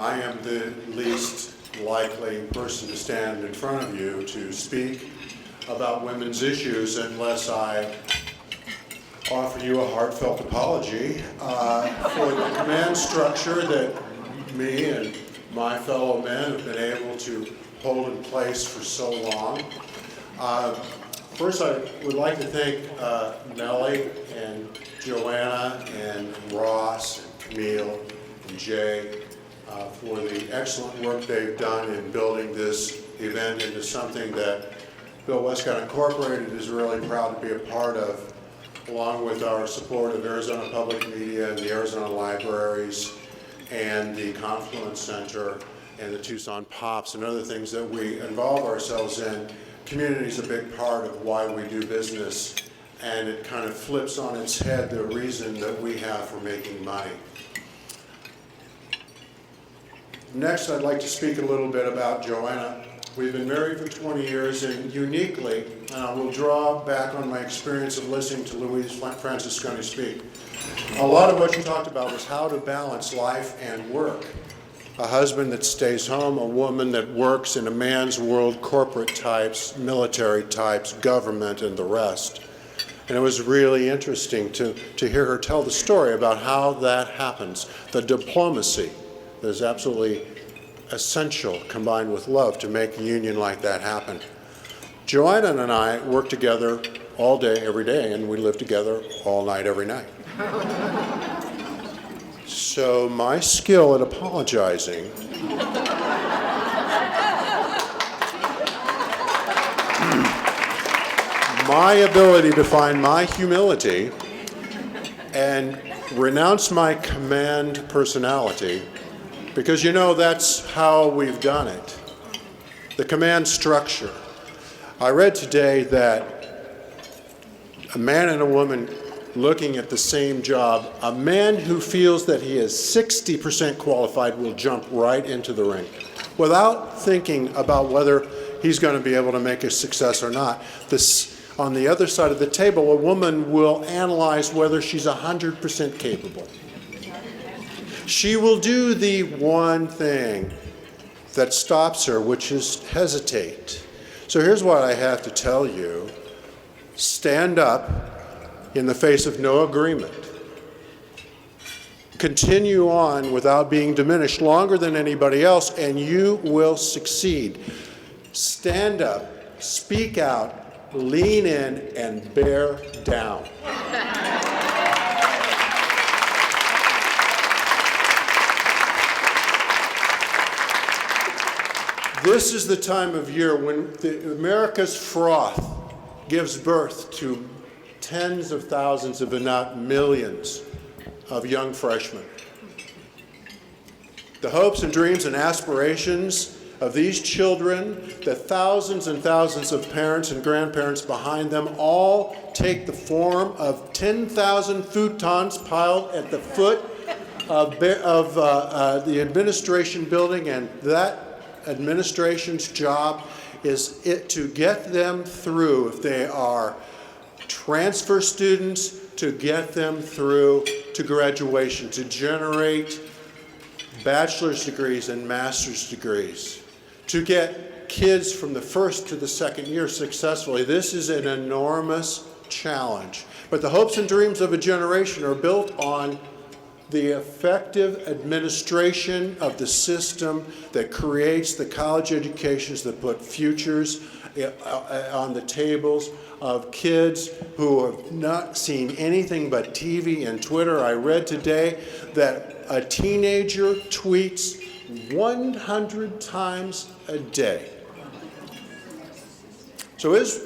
I am the least likely person to stand in front of you to speak about women's issues unless I offer you a heartfelt apology for the command structure that me and my fellow men have been able to hold in place for so long. First, I would like to thank Melly and Joanna and Ross and Camille and Jay for the excellent work they've done in building this event into something that Bill Westcott Incorporated is really proud to be a part of, along with our support of Arizona Public Media and the Arizona Libraries and the Confluence Center and the Tucson Pops and other things that we involve ourselves in. Community is a big part of why we do business, and it kind of flips on its head the reason that we have for making money. Next, I'd like to speak a little bit about Joanna. We've been married for 20 years, and uniquely, and I will draw back on my experience of listening to Louise Francisconi speak. A lot of what you talked about was how to balance life and work. A husband that stays home, a woman that works in a man's world, corporate types, military types, government, and the rest. And it was really interesting to hear her tell the story about how that happens. The diplomacy that is absolutely essential, combined with love, to make a union like that happen. Joanna and I work together all day, every day, and we live together all night, every night. So my skill at apologizing my ability to find my humility and renounce my command personality, because you know that's how we've done it. The command structure. I read today that a man and a woman looking at the same job, a man who feels that he is 60% qualified will jump right into the ring without thinking about whether he's going to be able to make a success or not. On the other side of the table, a woman will analyze whether she's 100% capable. She will do the one thing that stops her, which is hesitate. So here's what I have to tell you. Stand up in the face of no agreement. Continue on without being diminished longer than anybody else, and you will succeed. Stand up, speak out, lean in, and bear down. This is the time of year when America's froth gives birth to tens of thousands, if not millions, of young freshmen. The hopes and dreams and aspirations of these children, the thousands and thousands of parents and grandparents behind them, all take the form of 10,000 futons piled at the foot of the administration building, and that administration's job is to get them through, if they are transfer students, to get them through to graduation, to generate bachelor's degrees and master's degrees, to get kids from the first to the second year successfully. This is an enormous challenge. But the hopes and dreams of a generation are built on the effective administration of the system that creates the college educations that put futures on the tables of kids who have not seen anything but TV and Twitter. I read today that a teenager tweets 100 times a day. So the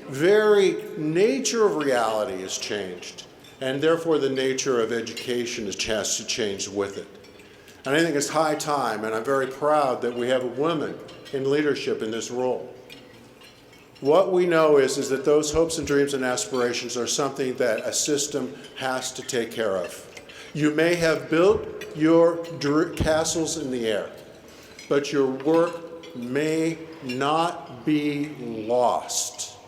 very nature of reality has changed, and therefore the nature of education has to change with it. And I think it's high time, and I'm very proud that we have a woman in leadership in this role. What we know is that those hopes and dreams and aspirations are something that a system has to take care of. You may have built your castles in the air, but your work may not be lost.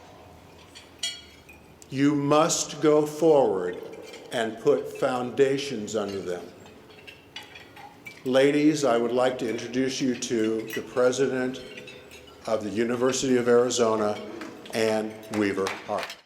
You must go forward and put foundations under them. Ladies, I would like to introduce you to the president of the University of Arizona, Ann Weaver Hart.